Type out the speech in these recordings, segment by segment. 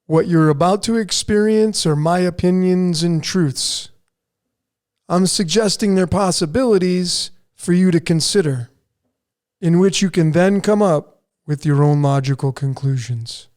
What you're about to experience are my opinions and truths. I'm suggesting they're possibilities for you to consider, in which you can then come up with your own logical conclusions.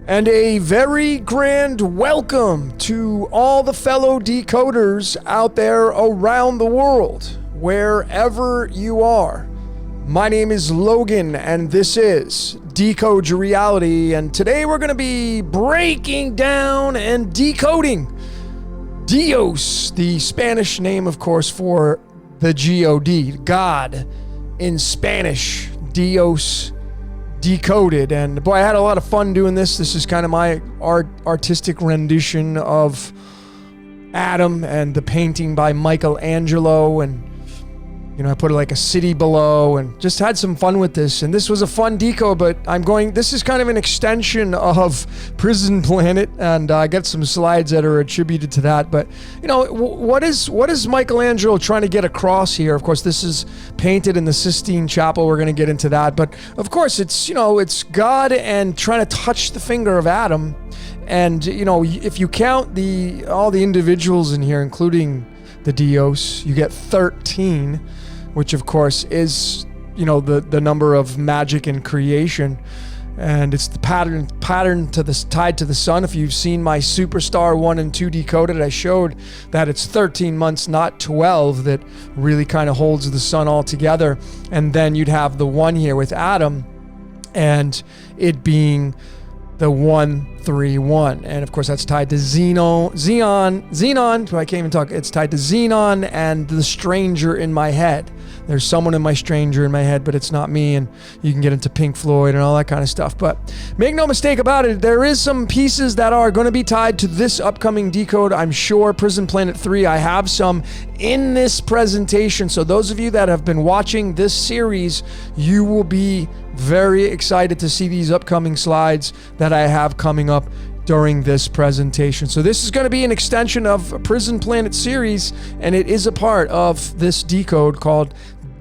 And a very grand welcome to all the fellow decoders out there around the world, wherever you are. My name is Logan, and this is Decode Your Reality, and today we're going to be breaking down and decoding Dios, the Spanish name, of course, for the God, God in Spanish, Dios. Decoded. And boy, I had a lot of fun doing this. This is kind of my artistic rendition of Adam and the painting by Michelangelo, and I put like a city below and just had some fun with this. And this was a fun deco, but this is kind of an extension of Prison Planet, and I got some slides that are attributed to that. But what is Michelangelo trying to get across here? Of course, this is painted in the Sistine Chapel. We're going to get into that, but of course it's God and trying to touch the finger of Adam. And if you count all the individuals in here, including the Dios, you get 13, which of course is the number of magic and creation, and it's the pattern tied to the sun. If you've seen my Superstar 1 and 2 Decoded, I showed that it's 13 months, not 12, that really kind of holds the sun all together. And then you'd have the 1 here with Adam, and it being the 131, and of course that's tied to Xenon. I can't even talk. It's tied to Xenon and the stranger in my head. There's someone in my stranger in my head, but it's not me. And you can get into Pink Floyd and all that kind of stuff. But make no mistake about it, there is some pieces that are going to be tied to this upcoming decode. I'm sure Prison Planet 3. I have some in this presentation. So those of you that have been watching this series, you will be very excited to see these upcoming slides that I have coming up during this presentation. So this is going to be an extension of a Prison Planet series, and it is a part of this decode called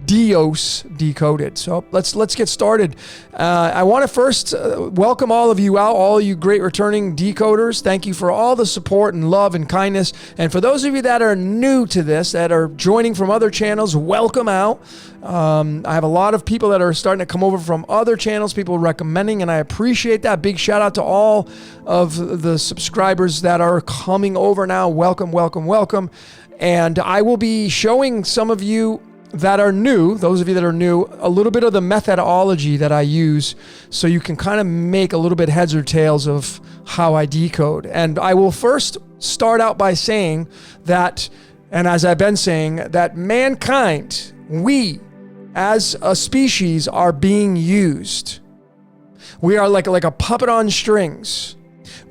Dios Decoded. So let's get started. I want to first welcome all of you out, all you great returning decoders. Thank you for all the support and love and kindness. And for those of you that are new to this, that are joining from other channels, welcome out. I have a lot of people that are starting to come over from other channels, people recommending, and I appreciate that. Big shout out to all of the subscribers that are coming over now. Welcome, welcome, welcome. And I will be showing some of you that are new, those of you that are new, a little bit of the methodology that I use, so you can kind of make a little bit heads or tails of how I decode. And I will first start out by saying that, and as I've been saying, that mankind, we as a species, are being used. We are like a puppet on strings.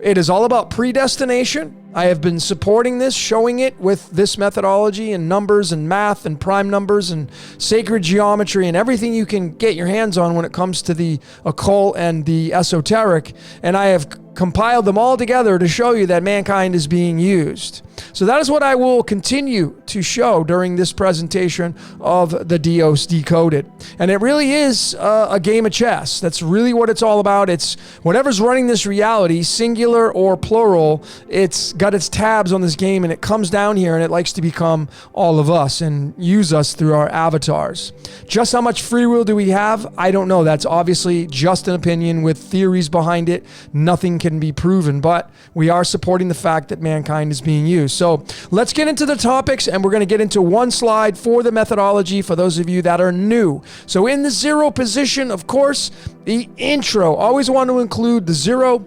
It is all about predestination. I have been supporting this, showing it with this methodology and numbers and math and prime numbers and sacred geometry and everything you can get your hands on when it comes to the occult and the esoteric. And I have compiled them all together to show you that mankind is being used. So that is what I will continue to show during this presentation of the Dios Decoded. And it really is a game of chess. That's really what it's all about. It's whatever's running this reality, singular or plural, it's got its tabs on this game, and it comes down here and it likes to become all of us and use us through our avatars. Just how much free will do we have? I don't know. That's obviously just an opinion with theories behind it. Nothing can be proven, but we are supporting the fact that mankind is being used. So let's get into the topics, and we're going to get into one slide for the methodology for those of you that are new. So in the zero position, of course, the intro. Always want to include the zero.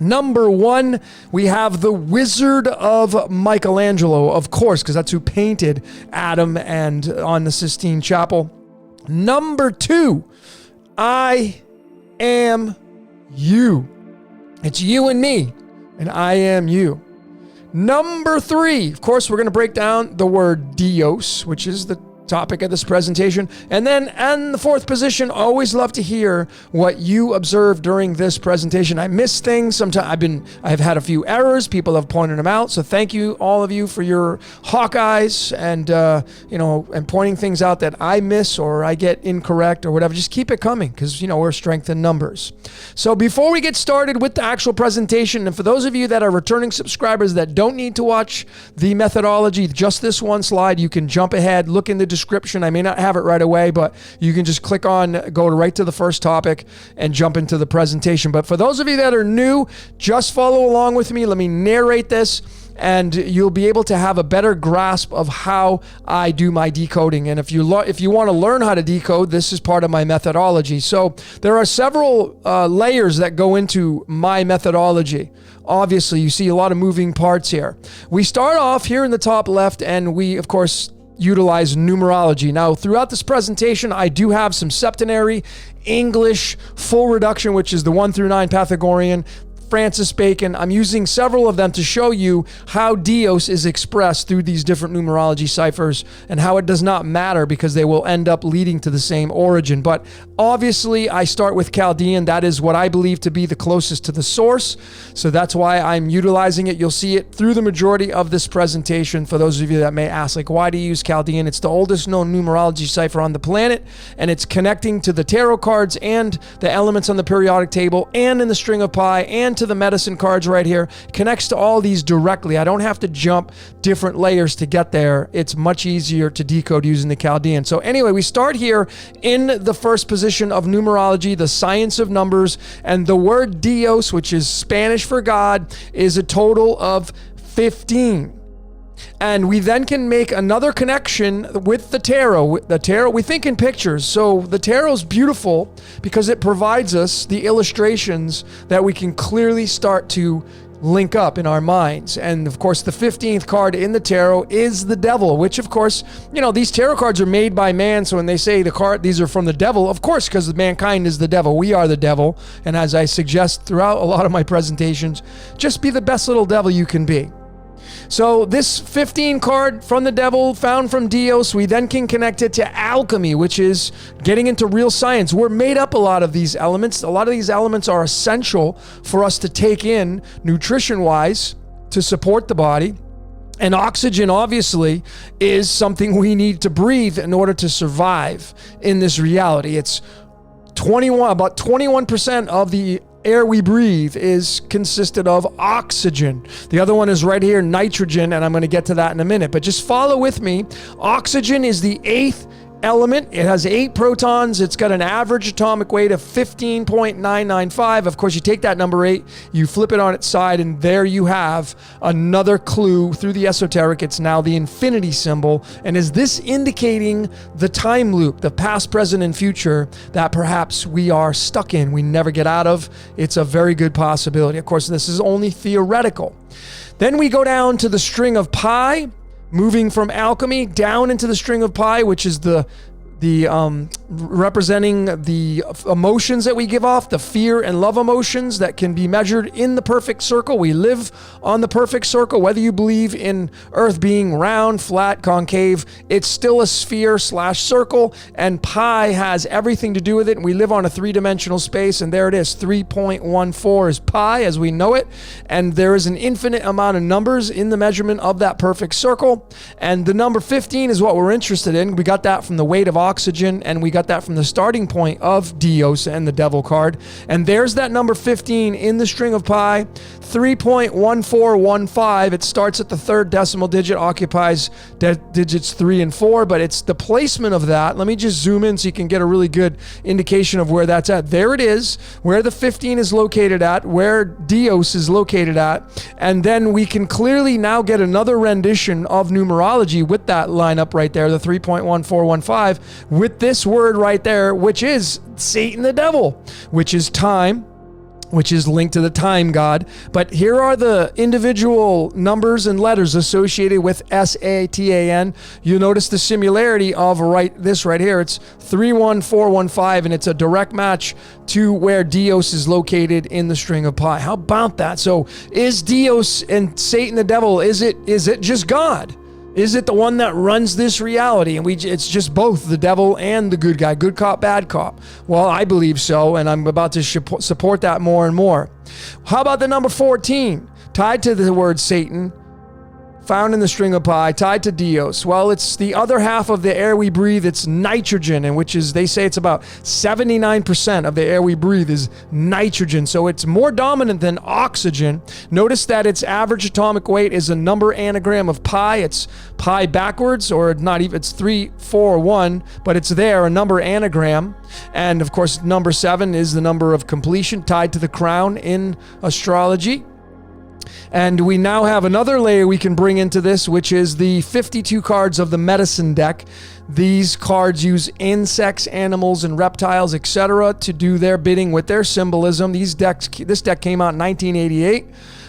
Number one, we have the Wizard of Michelangelo, of course, because that's who painted Adam and on the Sistine Chapel. Number two, I am you. It's you and me, and I am you. Number three, of course, we're going to break down the word Dios, which is the topic of this presentation. And then in the fourth position, always love to hear what you observed during this presentation. I miss things sometimes. I've had a few errors. People have pointed them out. So thank you, all of you, for your hawk eyes and and pointing things out that I miss or I get incorrect or whatever. Just keep it coming, because we're strength in numbers. So before we get started with the actual presentation, and for those of you that are returning subscribers that don't need to watch the methodology, just this one slide, you can jump ahead, look in the description. I may not have it right away, but you can just click on, go right to the first topic and jump into the presentation. But for those of you that are new, just follow along with me. Let me narrate this, and you'll be able to have a better grasp of how I do my decoding. And if you want to learn how to decode, this is part of my methodology. So there are several layers that go into my methodology. Obviously, you see a lot of moving parts here. We start off here in the top left, and we, of course, utilize numerology. Now, throughout this presentation, I do have some septenary, English, full reduction, which is the 1 through 9 Pythagorean, Francis Bacon. I'm using several of them to show you how Dios is expressed through these different numerology ciphers and how it does not matter because they will end up leading to the same origin. But obviously, I start with Chaldean. That is what I believe to be the closest to the source. So that's why I'm utilizing it. You'll see it through the majority of this presentation. For those of you that may ask, why do you use Chaldean? It's the oldest known numerology cipher on the planet, and it's connecting to the tarot cards and the elements on the periodic table and in the string of pi and to the medicine cards right here. Connects to all these directly. I don't have to jump different layers to get there. It's much easier to decode using the Chaldean. So anyway, we start here in the first position of numerology, the science of numbers, and the word Dios, which is Spanish for God, is a total of 15. And we then can make another connection with the tarot. The tarot, we think in pictures. So the tarot is beautiful because it provides us the illustrations that we can clearly start to link up in our minds. And of course, the 15th card in the tarot is the devil, which of course, these tarot cards are made by man. So when they say these are from the devil, of course, because mankind is the devil. We are the devil. And as I suggest throughout a lot of my presentations, just be the best little devil you can be. So this 15 card from the devil, found from Dios, we then can connect it to alchemy, which is getting into real science. We're made up a lot of these elements. A lot of these elements are essential for us to take in nutrition-wise to support the body. And oxygen, obviously, is something we need to breathe in order to survive in this reality. It's about 21% of the air we breathe is consisted of oxygen. The other one is right here, nitrogen, and I'm going to get to that in a minute. But just follow with me. Oxygen is the 8th element. It has 8 protons. It's got an average atomic weight of 15.995. Of course, you take that number 8, you flip it on its side, and there you have another clue through the esoteric. It's now the infinity symbol. And is this indicating the time loop, the past, present, and future that perhaps we are stuck in, we never get out of? It's a very good possibility. Of course, this is only theoretical. Then we go down to the string of pi, moving from alchemy down into the string of pi, which is the representing the emotions that we give off, the fear and love emotions that can be measured in the perfect circle. We live on the perfect circle. Whether you believe in Earth being round, flat, concave, it's still a sphere/circle, and pi has everything to do with it. And we live on a three-dimensional space, and there it is. 3.14 is pi as we know it, and there is an infinite amount of numbers in the measurement of that perfect circle. And the number 15 is what we're interested in. We got that from the weight of oxygen, and we got that from the starting point of Dios and the devil card. And there's that number 15 in the string of pi, 3.1415. It starts at the third decimal digit, occupies digits 3 and 4, but it's the placement of that. Let me just zoom in so you can get a really good indication of where that's at. There it is, where the 15 is located at, where Dios is located at, and then we can clearly now get another rendition of numerology with that lineup right there, the 3.1415, with this word right there, which is Satan the devil, which is time, which is linked to the time god. But here are the individual numbers and letters associated with Satan. You notice the similarity of this right here. It's 31415, and it's a direct match to where Dios is located in the string of pi. How about that? So is Dios and Satan the devil, is it just God? Is it the one that runs this reality? And it's just both the devil and the good guy, good cop, bad cop. Well, I believe so, and I'm about to support that more and more. How about the number 14, tied to the word Satan, found in the string of pi, tied to Dios? Well, it's the other half of the air we breathe. It's nitrogen, and which is, they say it's about 79% of the air we breathe is nitrogen. So it's more dominant than oxygen. Notice that its average atomic weight is a number anagram of pi. It's pi backwards, or not even, it's 341, but it's there, a number anagram. And of course, number 7 is the number of completion, tied to the crown in astrology. And we now have another layer we can bring into this, which is the 52 cards of the medicine deck. These cards use insects, animals, and reptiles, etc., to do their bidding with their symbolism. This deck came out in 1988.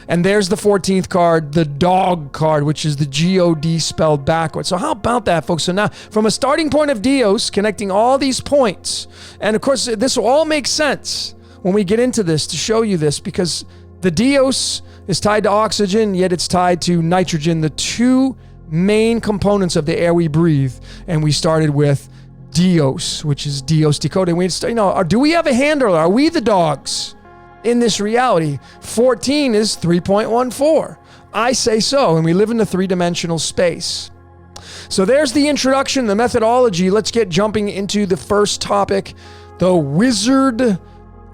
And there's the 14th card, the dog card, which is the God spelled backwards. So how about that, folks? So now, from a starting point of Dios, connecting all these points, and of course, this will all make sense when we get into this to show you this, because the Dios is tied to oxygen, yet it's tied to nitrogen, the two main components of the air we breathe. And we started with Dios, which is Dios Decoded. Do we have a handler? Are we the dogs in this reality? 14 is 3.14. I say so, and we live in the three-dimensional space. So there's the introduction, the methodology. Let's get jumping into the first topic, the Wizard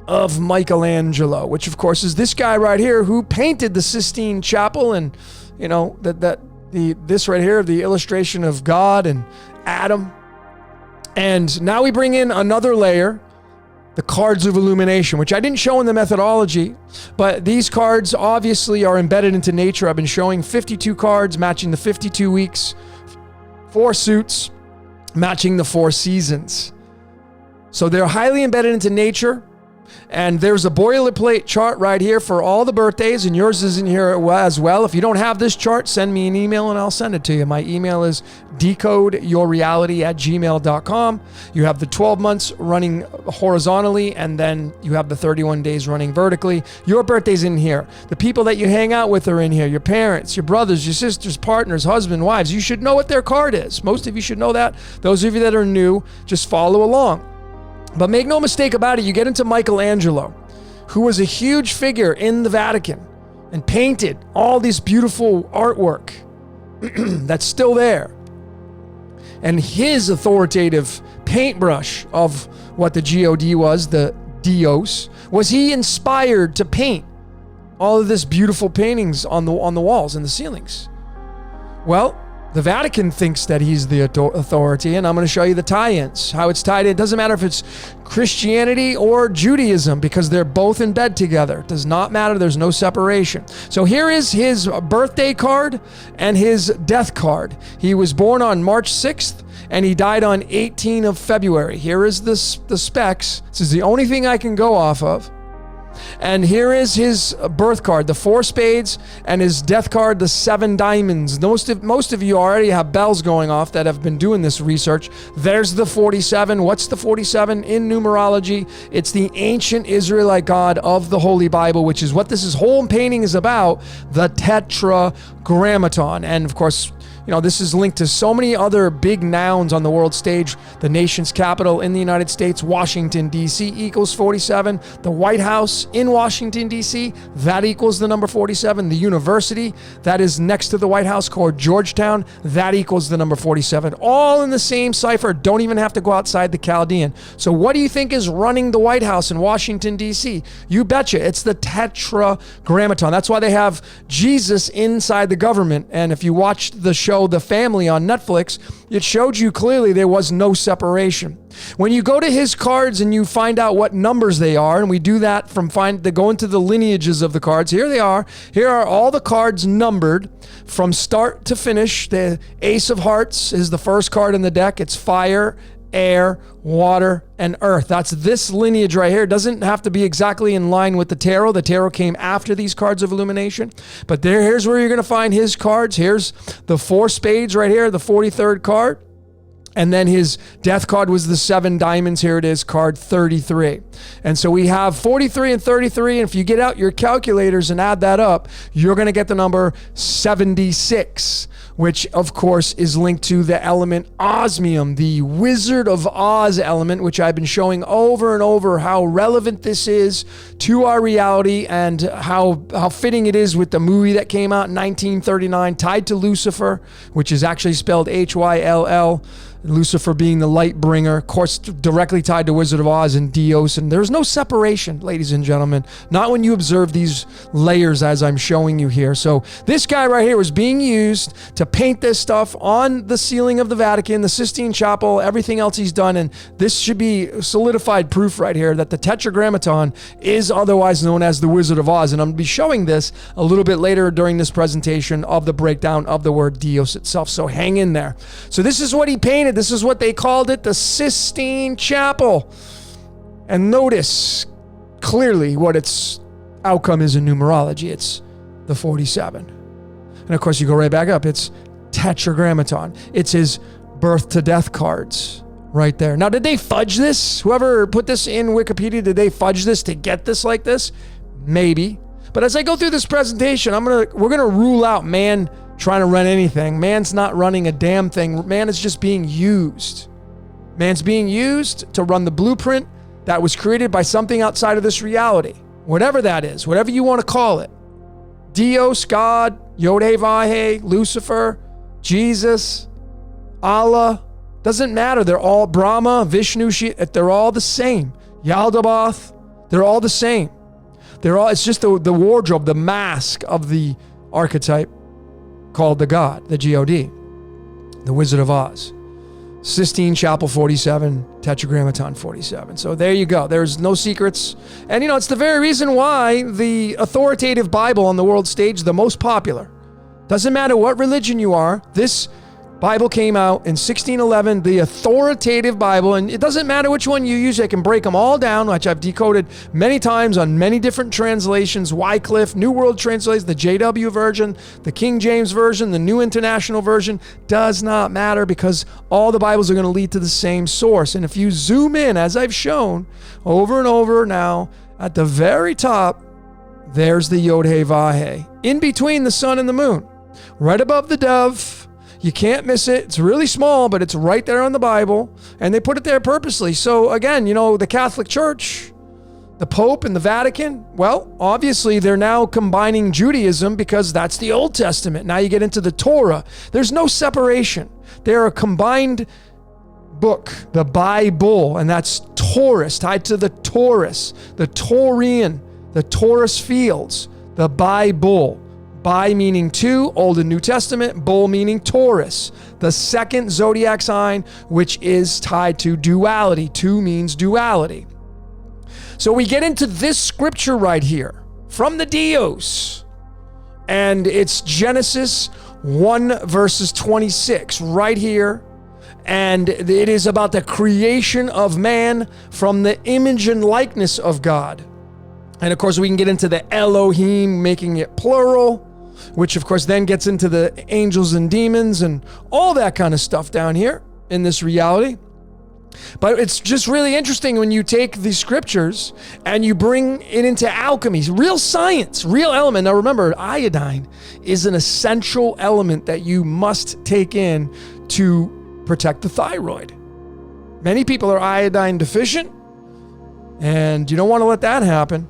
of Michelangelo, which of course is this guy right here who painted the Sistine Chapel, and this right here, the illustration of God and Adam. And now we bring in another layer, the cards of illumination, which I didn't show in the methodology, but these cards obviously are embedded into nature. I've been showing 52 cards matching the 52 weeks, 4 suits matching the 4 seasons. So they're highly embedded into nature. And there's a boilerplate chart right here for all the birthdays, and yours is in here as well. If you don't have this chart, send me an email and I'll send it to you. My email is decodeyourreality@gmail.com. You have the 12 months running horizontally, and then you have the 31 days running vertically. Your birthday's in here. The people that you hang out with are in here. Your parents, your brothers, your sisters, partners, husband, wives. You should know what their card is. Most of you should know that. Those of you that are new, just follow along. But make no mistake about it, you get into Michelangelo, who was a huge figure in the Vatican and painted all this beautiful artwork that's still there. And his authoritative paintbrush of what the God was, the Dios, was he inspired to paint all of this beautiful paintings on the walls and the ceilings. Well, the Vatican thinks that he's the authority, and I'm going to show you the tie-ins, how it's tied in. It doesn't matter if it's Christianity or Judaism, because they're both in bed together. It does not matter. There's no separation. So here is his birthday card and his death card. He was born on March 6th, and he died on 18th of February. Here is the specs. This is the only thing I can go off of. And here is his birth card, the 4 spades, and his death card, the 7 diamonds. Most of you already have bells going off that have been doing this research. There's the 47. What's the 47 in numerology? It's the ancient Israelite God of the Holy Bible, which is what this whole painting is about, the Tetragrammaton. And of course, this is linked to so many other big nouns on the world stage. The nation's capital in the United States, Washington, D.C. equals 47. The White House in Washington, D.C., that equals the number 47. The university that is next to the White House called Georgetown, that equals the number 47. All in the same cipher. Don't even have to go outside the Chaldean. So what do you think is running the White House in Washington, D.C.? You betcha. It's the Tetragrammaton. That's why they have Jesus inside the government. And if you watched the show The Family on Netflix, it showed you clearly there was no separation. When you go to his cards and you find out what numbers they are, and we do that they go into the lineages of the cards. Here they are. Here are all the cards numbered from start to finish. The Ace of Hearts is the first card in the deck. It's fire, air, water, and earth. That's this lineage right here. It doesn't have to be exactly in line with the tarot. The tarot came after these cards of illumination. But here's where you're going to find his cards. Here's the 4 spades right here, the 43rd card. And then his death card was the 7 diamonds. Here it is, card 33. And so we have 43 and 33. And if you get out your calculators and add that up, you're going to get the number 76, which of course is linked to the element osmium, the Wizard of Oz element, which I've been showing over and over how relevant this is to our reality and how fitting it is with the movie that came out in 1939, tied to Lucifer, which is actually spelled Hyll. Lucifer being the light bringer, of course, directly tied to Wizard of Oz and Dios. And there's no separation, ladies and gentlemen, not when you observe these layers as I'm showing you here. So this guy right here was being used to paint this stuff on the ceiling of the Vatican, the Sistine Chapel, everything else he's done. And this should be solidified proof right here that the Tetragrammaton is otherwise known as the Wizard of Oz. And I'm going to be showing this a little bit later during this presentation of the breakdown of the word Dios itself. So hang in there. So this is what he painted. This is what they called it, the Sistine Chapel. And notice clearly what its outcome is in numerology. It's the 47. And of course, you go right back up. It's Tetragrammaton. It's his birth to death cards right there. Now, did they fudge this? Whoever put this in Wikipedia, did they fudge this to get this like this? Maybe. But as I go through this presentation, we're gonna rule out man trying to run anything. Man's not running a damn thing. Man is just being used. Man's being used to run the blueprint that was created by something outside of this reality. Whatever that is, whatever you want to call it. Dios, God, Yod-Heh-Vah-Heh, Lucifer, Jesus, Allah, doesn't matter. They're all Brahma, Vishnu, they're all the same. Yaldabaoth, they're all the same. It's just the wardrobe, the mask of the archetype called the God, the God, the Wizard of Oz. Sistine Chapel 47, Tetragrammaton 47. So there you go. There's no secrets. And it's the very reason why the authoritative Bible on the world stage, the most popular. Doesn't matter what religion you are, this Bible came out in 1611, the authoritative Bible, and it doesn't matter which one you use. I can break them all down, which I've decoded many times on many different translations. Wycliffe, New World Translation, the JW version, the King James version, the New International Version, does not matter because all the Bibles are going to lead to the same source. And if you zoom in, as I've shown over and over now, at the very top, there's the Yod-Heh-Vah-Heh, in between the sun and the moon, right above the dove. You can't miss it. It's really small, but it's right there on the Bible. And they put it there purposely. So again, the Catholic Church, the Pope and the Vatican, well, obviously they're now combining Judaism because that's the Old Testament. Now you get into the Torah. There's no separation. They're a combined book, the Bible, and that's Taurus, tied to the Taurus, the Taurian, the Taurus fields, the Bible. Bi meaning 2, Old and New Testament, bull meaning Taurus, the second zodiac sign, which is tied to duality. 2 means duality. So we get into this scripture right here from the Dios, and it's Genesis 1 verses 26 right here. And it is about the creation of man from the image and likeness of God. And of course, we can get into the Elohim, making it plural, which of course then gets into the angels and demons and all that kind of stuff down here in this reality. But it's just really interesting when you take these scriptures and you bring it into alchemy, real science, real element. Now remember, iodine is an essential element that you must take in to protect the thyroid. Many people are iodine deficient, and you don't want to let that happen.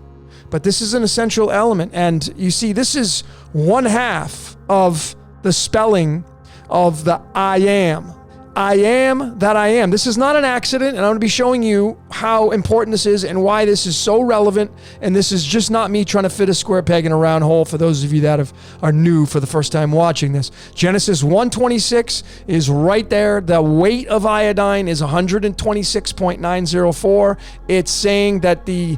But this is an essential element. And you see, this is 1/2 of the spelling of the I am. I am that I am. This is not an accident, and I'm going to be showing you how important this is and why this is so relevant. And this is just not me trying to fit a square peg in a round hole for those of you that are new for the first time watching this. Genesis 1:26 is right there. The weight of iodine is 126.904. It's saying that the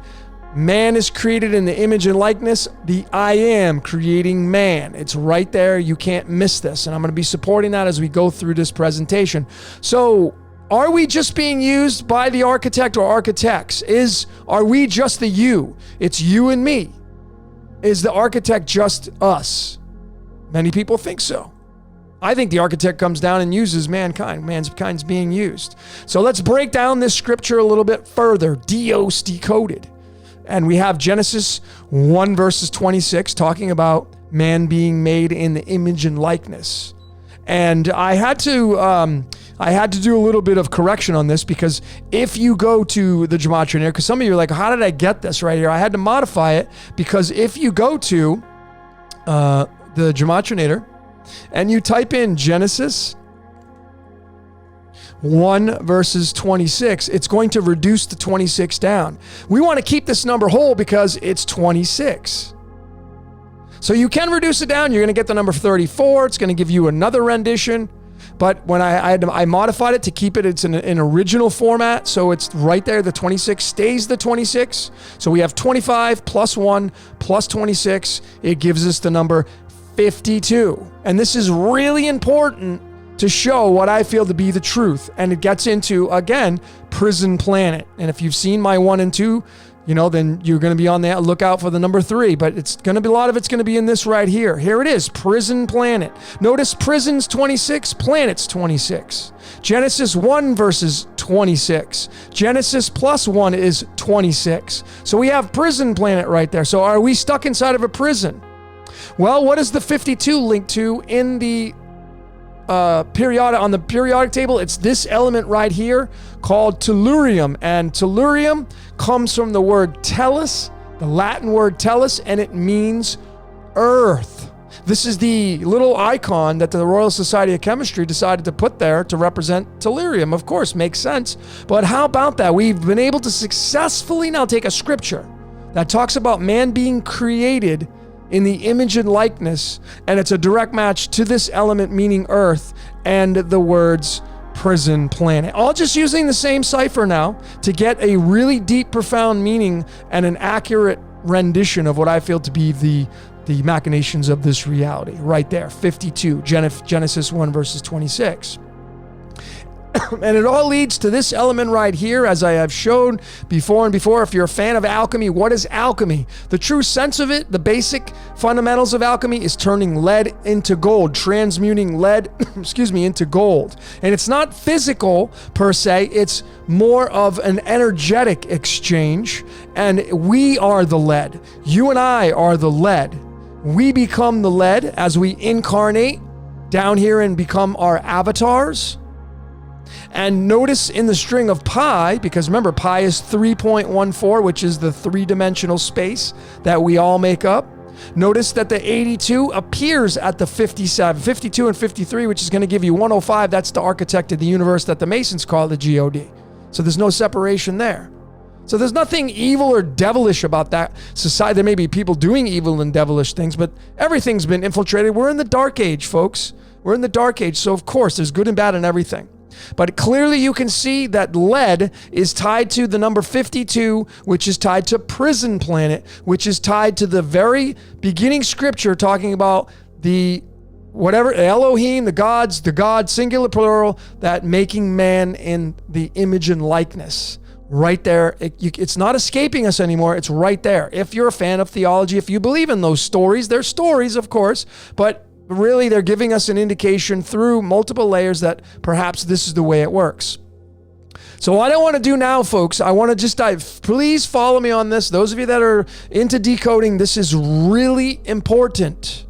man is created in the image and likeness. The I am creating man. It's right there. You can't miss this. And I'm going to be supporting that as we go through this presentation. So are we just being used by the architect or architects? Are we just the you? It's you and me. Is the architect just us? Many people think so. I think the architect comes down and uses mankind. Mankind's being used. So let's break down this scripture a little bit further. Dios Decoded. And we have Genesis 1 verses 26 talking about man being made in the image and likeness. And I had to do a little bit of correction on this, because if you go to the Gematria, because some of you are like, how did I get this right here? I had to modify it, because if you go to the Gematria and you type in Genesis 1 verses 26, it's going to reduce the 26 down. We want to keep this number whole because it's 26. So you can reduce it down. You're going to get the number 34. It's going to give you another rendition. But when I modified it to keep it, it's in an original format. So it's right there. The 26 stays the 26. So we have 25 plus 1 plus 26. It gives us the number 52. And this is really important to show what I feel to be the truth. And it gets into, again, prison planet. And if you've seen my 1 and 2, then you're going to be on the lookout for the number 3. But it's going to be, a lot of it's going to be in this right here. Here it is, prison planet. Notice prison's 26, planet's 26. Genesis 1 verses 26. Genesis plus 1 is 26. So we have prison planet right there. So are we stuck inside of a prison? Well, what is the 52 linked to in the on the periodic table? It's this element right here called tellurium, and tellurium comes from the word tellus, the Latin word tellus, and it means earth. This is the little icon that the Royal Society of Chemistry decided to put there to represent tellurium. Of course, makes sense. But how about that? We've been able to successfully now take a scripture that talks about man being created in the image and likeness, and it's a direct match to this element meaning earth and the words prison planet. All just using the same cipher now to get a really deep, profound meaning and an accurate rendition of what I feel to be the machinations of this reality. Right there, 52, Genesis 1 verses 26. And it all leads to this element right here, as I have shown before and before. If you're a fan of alchemy, what is alchemy? The true sense of it, the basic fundamentals of alchemy, is turning lead into gold, transmuting lead, into gold. And it's not physical per se, it's more of an energetic exchange. And we are the lead. You and I are the lead. We become the lead as we incarnate down here and become our avatars. And notice in the string of pi, because remember, pi is 3.14, which is the three-dimensional space that we all make up. Notice that the 82 appears at the 57, 52 and 53, which is going to give you 105. That's the architect of the universe that the Masons call the God. So there's no separation there. So there's nothing evil or devilish about that society. There may be people doing evil and devilish things, but everything's been infiltrated. We're in the dark age, folks. We're in the dark age. So of course, there's good and bad in everything. But clearly you can see that lead is tied to the number 52, which is tied to prison planet, which is tied to the very beginning scripture talking about the whatever, Elohim, the God, singular plural, that making man in the image and likeness. right there. It's not escaping us anymore. It's right there. If you're a fan of theology, if you believe in those stories, they're stories, of course, but really they're giving us an indication through multiple layers that perhaps this is the way it works. So what I want to do now, folks, I want to just dive. Please follow me on this. Those of you that are into decoding, this is really important.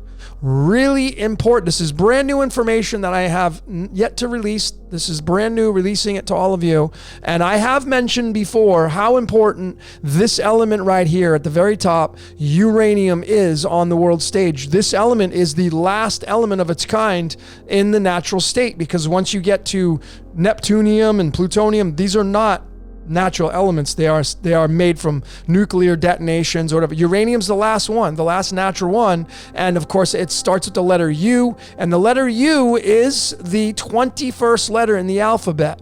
Really important. This is brand new information that I have yet to release. This is brand new, releasing it to all of you. And I have mentioned before how important this element right here at the very top, uranium, is on the world stage. This element is the last element of its kind in the natural state, because once you get to neptunium and plutonium, these are not natural elements. They are made from nuclear detonations or whatever. Uranium's the last one, the last natural one. And of course, it starts with the letter U, and the letter U is the 21st letter in the alphabet.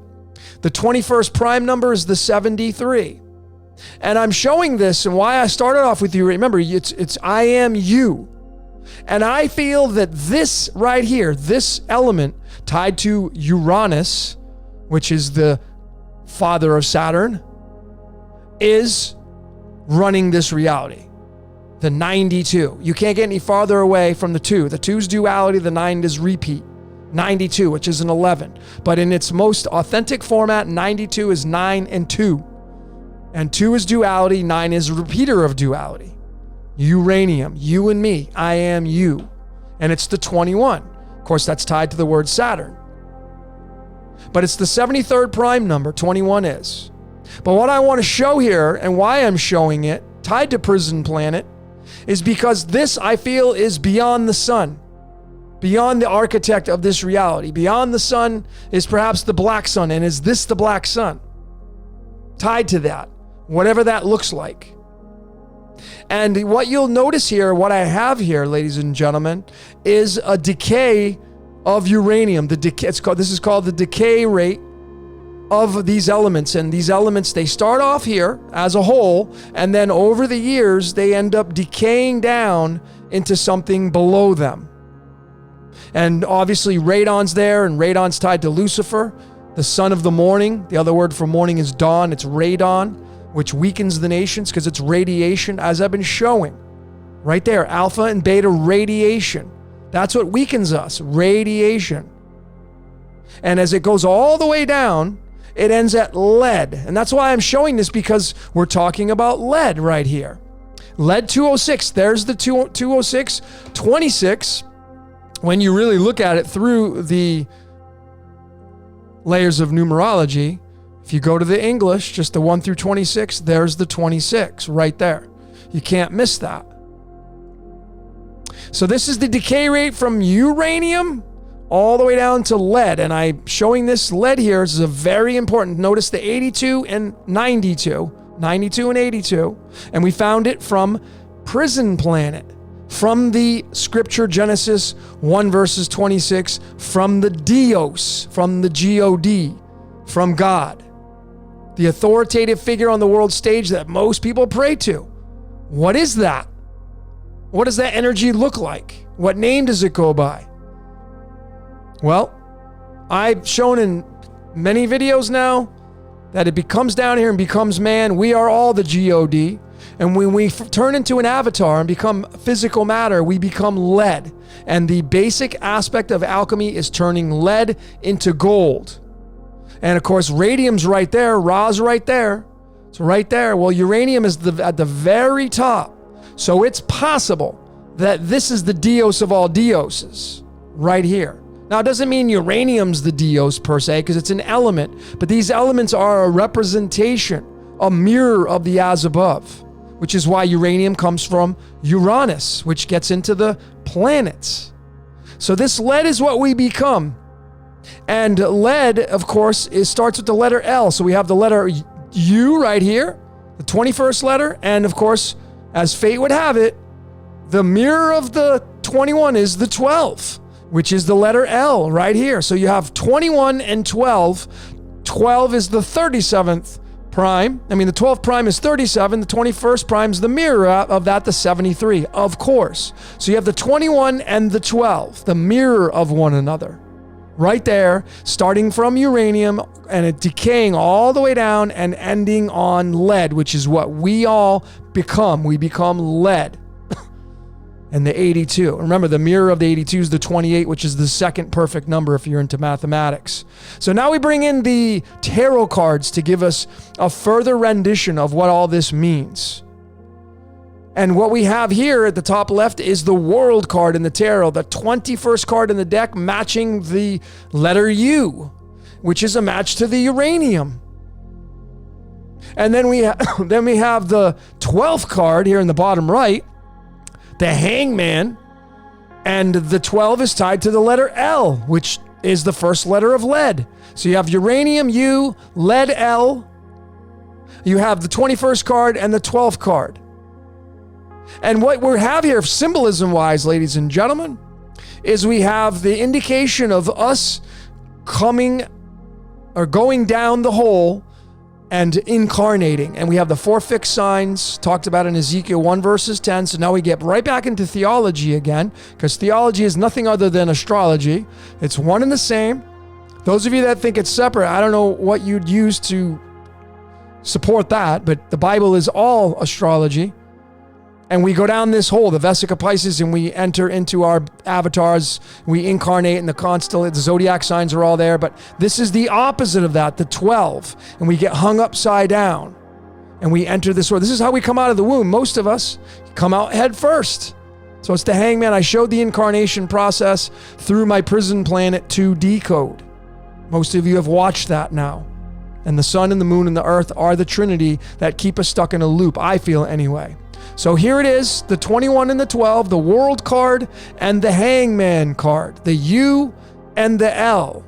The 21st prime number is the 73. And I'm showing this, and why I started off with you, remember, it's I am you. And I feel that this right here, this element tied to Uranus, which is the father of Saturn, is running this reality. The 92. You can't get any farther away from the 2. The 2's duality, the 9 is repeat. 92, which is an 11. But in its most authentic format, 92 is 9 and 2. And 2 is duality, 9 is a repeater of duality. Uranium, you and me, I am you. And it's the 21. Of course, that's tied to the word Saturn. But it's the 73rd prime number, 21 is. But what I want to show here, and why I'm showing it, tied to Prison Planet, is because this, I feel, is beyond the sun. Beyond the architect of this reality. Beyond the sun is perhaps the black sun. And is this the black sun? Tied to that, whatever that looks like. And what you'll notice here, what I have here, ladies and gentlemen, is a decay of uranium. This is called the decay rate of these elements. And these elements, they start off here as a whole, and then over the years, they end up decaying down into something below them. And obviously radon's there, and radon's tied to Lucifer, the son of the morning. The other word for morning is dawn. It's radon, which weakens the nations because it's radiation, as I've been showing. Right there, alpha and beta radiation. That's what weakens us, radiation. And as it goes all the way down, it ends at lead. And that's why I'm showing this, because we're talking about lead right here. Lead 206, there's the 206, 26. When you really look at it through the layers of numerology, if you go to the English, just the 1 through 26, there's the 26 right there. You can't miss that. So this is the decay rate from uranium all the way down to lead. And I'm showing this lead here. This is a very important. Notice the 82 and 92. 92 and 82. And we found it from Prison Planet. From the scripture Genesis 1 verses 26. From the Dios. From the God. From God. The authoritative figure on the world stage that most people pray to. What is that? What does that energy look like? What name does it go by? Well, I've shown in many videos now that it comes down here and becomes man. We are all the God. And when we turn into an avatar and become physical matter, we become lead. And the basic aspect of alchemy is turning lead into gold. And of course, radium's right there. Ra's right there. It's right there. Well, uranium is at the very top. So it's possible that this is the Dios of all Dioses right here. Now, it doesn't mean uranium's the Dios per se, because it's an element, but these elements are a representation, a mirror of the as above, which is why uranium comes from Uranus, which gets into the planets. So this lead is what we become. And lead, of course, starts with the letter L. So we have the letter U right here, the 21st letter, and of course, as fate would have it, the mirror of the 21 is the 12, which is the letter L right here. So you have 21 and 12. 12 is the 37th prime. I mean, the 12th prime is 37. The 21st prime is the mirror of that, the 73, of course. So you have the 21 and the 12, the mirror of one another right there, starting from uranium and it decaying all the way down and ending on lead, which is what we all become. We become lead. And the 82. Remember, the mirror of the 82 is the 28, which is the second perfect number if you're into mathematics. So now we bring in the tarot cards to give us a further rendition of what all this means. And what we have here at the top left is the World card in the tarot, the 21st card in the deck, matching the letter U, which is a match to the uranium. And then we have the 12th card here in the bottom right, the Hangman, and the 12 is tied to the letter L, which is the first letter of lead. So you have uranium U, lead L. You have the 21st card and the 12th card. And what we have here, symbolism-wise, ladies and gentlemen, is we have the indication of us coming or going down the hole and incarnating. And we have the 4 fixed signs talked about in Ezekiel 1 verses 10. So now we get right back into theology again, because theology is nothing other than astrology. It's one and the same. Those of you that think it's separate, I don't know what you'd use to support that, but the Bible is all astrology. And we go down this hole, the Vesica Pisces, and we enter into our avatars. We incarnate in the constellation. The zodiac signs are all there. But this is the opposite of that, the 12. And we get hung upside down. And we enter this world. This is how we come out of the womb. Most of us come out head first. So it's the Hangman. I showed the incarnation process through my prison planet to Decode. Most of you have watched that now. And the sun and the moon and the earth are the Trinity that keep us stuck in a loop, I feel anyway. So here it is, the 21 and the 12, the World card and the Hangman card, the U and the L.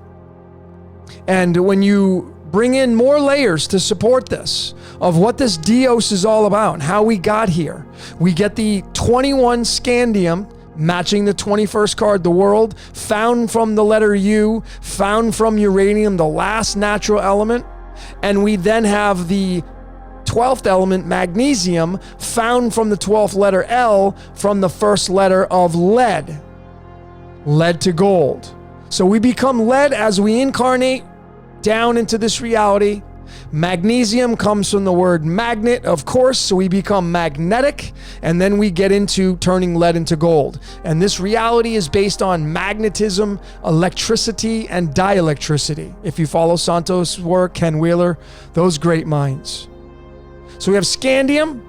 And when you bring in more layers to support this, of what this Dios is all about and how we got here, we get the 21 scandium matching the 21st card, the World, found from the letter U, found from uranium, the last natural element. And we then have the 12th element, magnesium, found from the 12th letter L, from the first letter of lead. Lead to gold. So we become lead as we incarnate down into this reality. Magnesium comes from the word magnet, of course, so we become magnetic, and then we get into turning lead into gold. And this reality is based on magnetism, electricity, and dielectricity. If you follow Santos' work, Ken Wheeler, those great minds. So we have scandium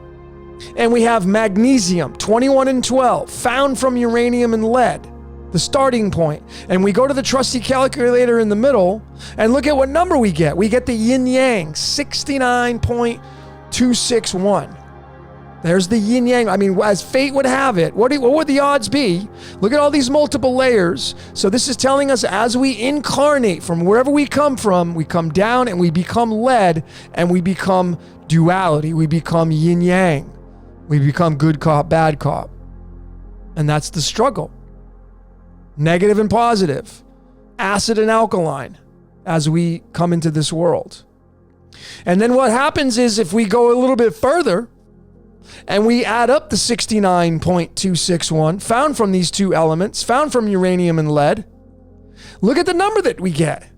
and we have magnesium, 21 and 12, found from uranium and lead, the starting point. And we go to the trusty calculator in the middle and look at what number we get. We get the yin-yang, 69.261. There's the yin-yang. I mean, as fate would have it, what would the odds be? Look at all these multiple layers. So this is telling us as we incarnate from wherever we come from, we come down and we become lead and we become duality. We become yin-yang. We become good cop, bad cop. And that's the struggle. Negative and positive. Acid and alkaline as we come into this world. And then what happens is if we go a little bit further, and we add up the 69.261 found from these two elements, found from uranium and lead. Look at the number that we get.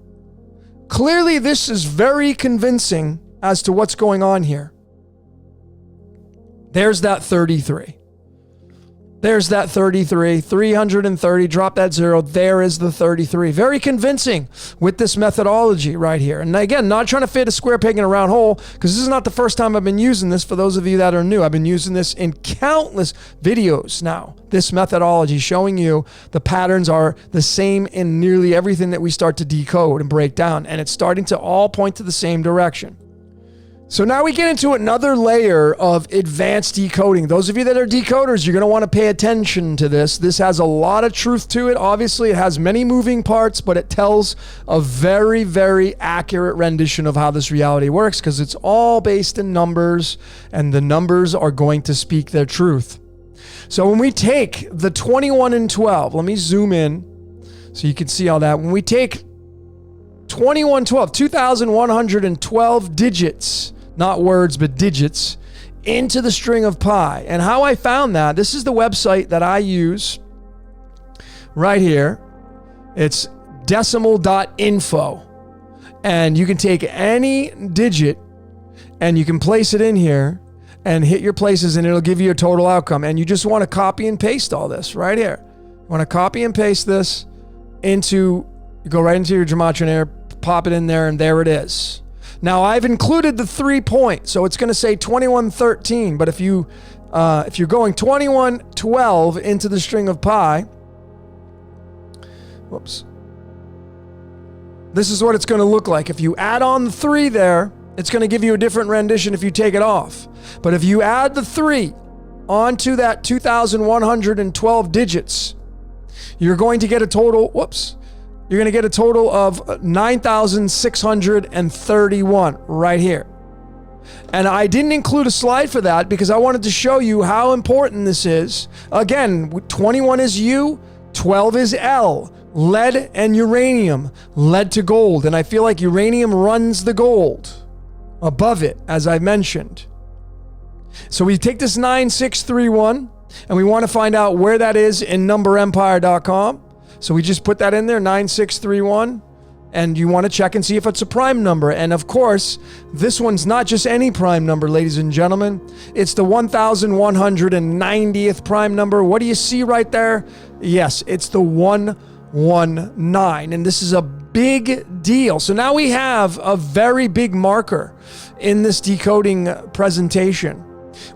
Clearly, this is very convincing as to what's going on here. There's that 33. There's that 33, 330, drop that 0. There is the 33. Very convincing with this methodology right here. And again, not trying to fit a square peg in a round hole, because this is not the first time I've been using this. For those of you that are new, I've been using this in countless videos now. This methodology showing you the patterns are the same in nearly everything that we start to decode and break down. And it's starting to all point to the same direction. So now we get into another layer of advanced decoding. Those of you that are decoders, you're going to want to pay attention to this. This has a lot of truth to it. Obviously, it has many moving parts, but it tells a very, very accurate rendition of how this reality works, because it's all based in numbers, and the numbers are going to speak their truth. So when we take the 21 and 12, let me zoom in so you can see all that. When we take 2112, 2,112 digits, not words, but digits, into the string of pi. And how I found that, this is the website that I use right here. It's decimal.info. And you can take any digit and you can place it in here and hit your places and it'll give you a total outcome. And you just want to copy and paste all this right here. You want to copy and paste this you go right into your gematria, pop it in there, and there it is. Now I've included the 3 point, so it's going to say 2113. But if you're going 2112 into the string of pi, whoops. This is what it's going to look like. If you add on the 3 there, it's going to give you a different rendition if you take it off. But if you add the 3 onto that 2,112 digits, you're going to get a total, you're going to get a total of 9,631 right here. And I didn't include a slide for that because I wanted to show you how important this is. Again, 21 is U, 12 is L. Lead and uranium, lead to gold. And I feel like uranium runs the gold above it, as I mentioned. So we take this 9631 and we want to find out where that is in numberempire.com. So we just put that in there, 9631. And you want to check and see if it's a prime number. And of course, this one's not just any prime number, ladies and gentlemen. It's the 1,190th prime number. What do you see right there? Yes, it's the 119. And this is a big deal. So now we have a very big marker in this decoding presentation.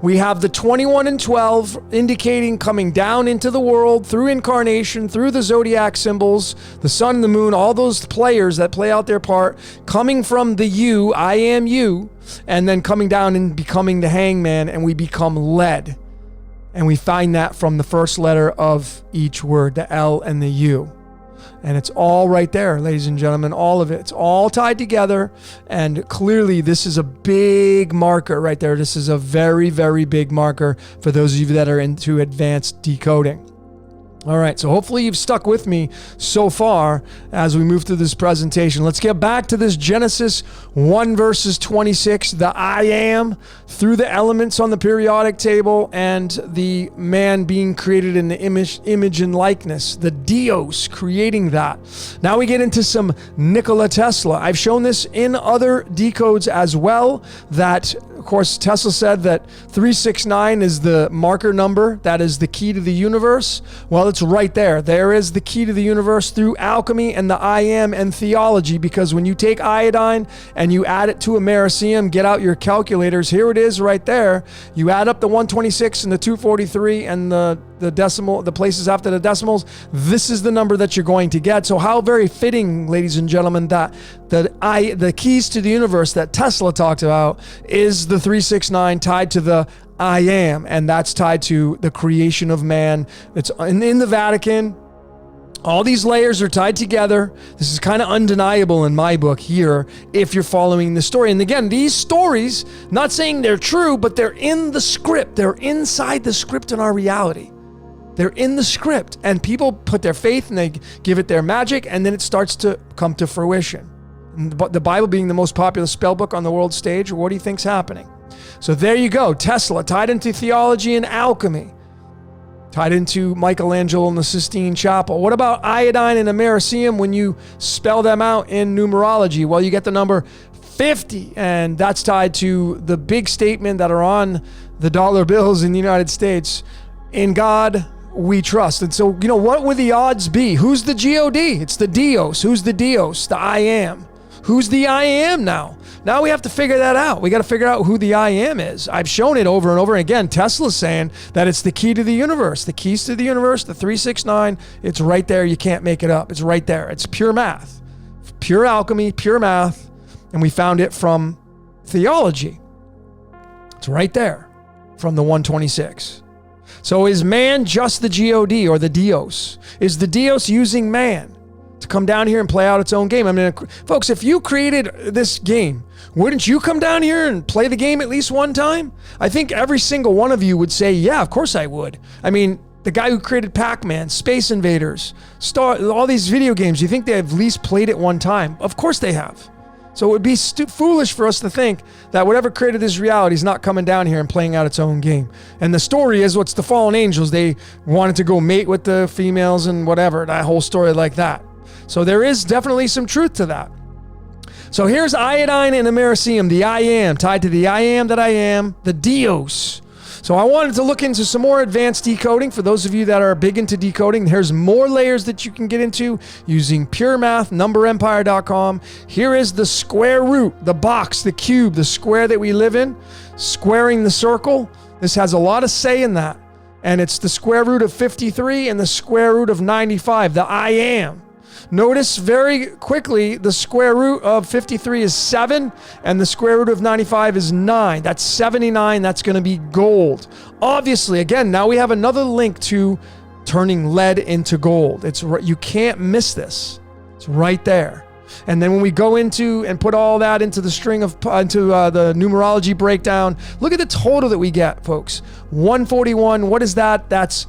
We have the 21 and 12 indicating coming down into the world through incarnation, through the zodiac symbols, the sun and the moon, all those players that play out their part, coming from the you, I am you, and then coming down and becoming the hangman, and we become lead. And we find that from the first letter of each word, the L and the U. And it's all right there, ladies and gentlemen, all of it. It's all tied together. And clearly, this is a big marker right there. This is a very, very big marker for those of you that are into advanced decoding. All right, so hopefully you've stuck with me so far as we move through this presentation. Let's get back to this Genesis 1 verses 26, the I am, through the elements on the periodic table and the man being created in the image and likeness, the Dios creating that. Now we get into some Nikola Tesla. I've shown this in other decodes as well, that of course, Tesla said that 369 is the marker number. That is the key to the universe. Well, it's right there. There is the key to the universe through alchemy and the I am and theology, because when you take iodine and you add it to americium, get out your calculators. Here it is right there. You add up the 126 and the 243 and the decimal, the places after the decimals. This is the number that you're going to get. So how very fitting, ladies and gentlemen, that the keys to the universe that Tesla talked about is the 369 tied to the I am, and that's tied to the creation of man. It's in the Vatican. All these layers are tied together. This is kind of undeniable in my book here if you're following the story. And again, these stories, not saying they're true, but they're in the script. They're inside the script in our reality. They're in the script, and people put their faith and they give it their magic, and then it starts to come to fruition. But the Bible being the most popular spell book on the world stage, what do you think's happening? So there you go. Tesla tied into theology and alchemy, tied into Michelangelo and the Sistine Chapel. What about iodine and americium when you spell them out in numerology? Well, you get the number 50, and that's tied to the big statement that are on the dollar bills in the United States. In God we trust. And so, what would the odds be? Who's the G-O-D? It's the Dios. Who's the Dios? The I am. Who's the I am now? Now we have to figure that out. We got to figure out who the I am is. I've shown it over and over again. Tesla's saying that it's the key to the universe. The keys to the universe, the 369, it's right there. You can't make it up. It's right there. It's pure math, pure alchemy, pure math. And we found it from theology. It's right there from the 126. So is man just the G-O-D or the Dios? Is the Dios using man to come down here and play out its own game? I mean, folks, if you created this game, wouldn't you come down here and play the game at least one time? I think every single one of you would say, yeah, of course I would. I mean, the guy who created Pac-Man, Space Invaders, all these video games, you think they have at least played it one time? Of course they have. So it would be foolish for us to think that whatever created this reality is not coming down here and playing out its own game. And the story is what's the fallen angels. They wanted to go mate with the females and whatever, that whole story like that. So there is definitely some truth to that. So here's iodine and americium, the I am, tied to the I am that I am, the Dios. So I wanted to look into some more advanced decoding. For those of you that are big into decoding, there's more layers that you can get into using pure math, numberempire.com. Here is the square root, the box, the cube, the square that we live in, squaring the circle. This has a lot of say in that. And it's the square root of 53 and the square root of 95, the I am. Notice very quickly the square root of 53 is 7 and the square root of 95 is 9. That's 79. That's going to be gold. Obviously, again, now we have another link to turning lead into gold. You can't miss this. It's right there. And then when we go into and put all that into the string of into the numerology breakdown, look at the total that we get, folks. 141. What is that? That's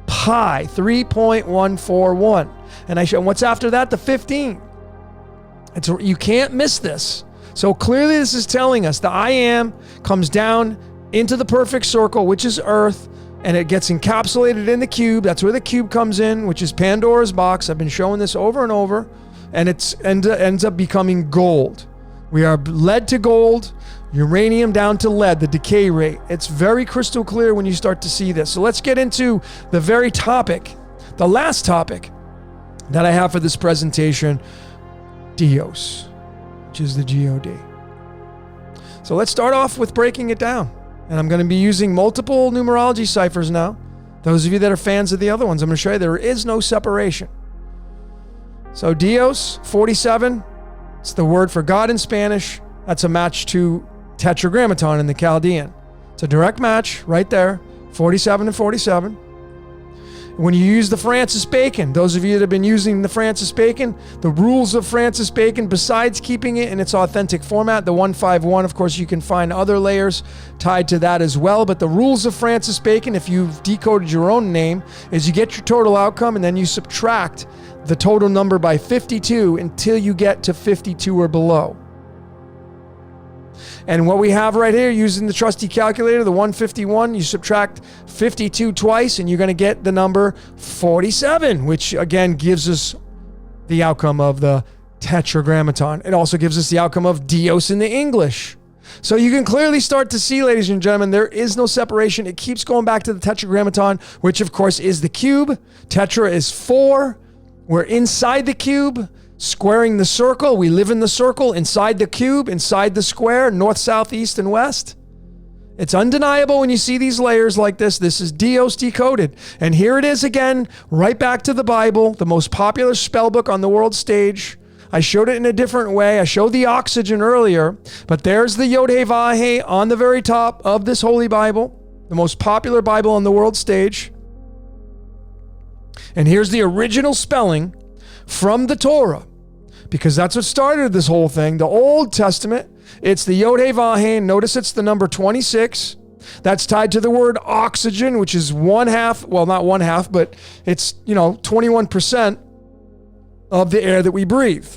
pi, 3.141. And what's after that? The 15. You can't miss this. So clearly this is telling us the I am comes down into the perfect circle, which is Earth, and it gets encapsulated in the cube. That's where the cube comes in, which is Pandora's box. I've been showing this over and over, and it ends up becoming gold. We are lead to gold, uranium down to lead, the decay rate. It's very crystal clear when you start to see this. So let's get into the very topic, the last topic that I have for this presentation, Dios, which is the God. So let's start off with breaking it down. And I'm going to be using multiple numerology ciphers now. Those of you that are fans of the other ones, I'm going to show you there is no separation. So Dios, 47, it's the word for God in Spanish. That's a match to tetragrammaton in the Chaldean. It's a direct match right there, 47 and 47. When you use the Francis Bacon, those of you that have been using the Francis Bacon, the rules of Francis Bacon, besides keeping it in its authentic format, the 151, of course, you can find other layers tied to that as well. But the rules of Francis Bacon, if you've decoded your own name, is you get your total outcome and then you subtract the total number by 52 until you get to 52 or below. And what we have right here, using the trusty calculator, the 151, you subtract 52 twice and you're going to get the number 47, which again gives us the outcome of the tetragrammaton. It also gives us the outcome of Dios in the English. So you can clearly start to see, ladies and gentlemen, there is no separation. It keeps going back to the tetragrammaton, which of course is the cube. Tetra is 4. We're inside the cube. Squaring the circle, we live in the circle, inside the cube, inside the square, north, south, east, and west. It's undeniable when you see these layers like this. This is Dios decoded. And here it is again, right back to the Bible, the most popular spell book on the world stage. I showed it in a different way. I showed the oxygen earlier, but there's the Yod-Heh-Vah-Heh on the very top of this Holy Bible, the most popular Bible on the world stage. And here's the original spelling from the Torah, because that's what started this whole thing. The Old Testament, it's the Yod-Heh-Vah-Heh. Notice it's the number 26. That's tied to the word oxygen, which is 1/2, well, not 1/2, but it's, 21% of the air that we breathe.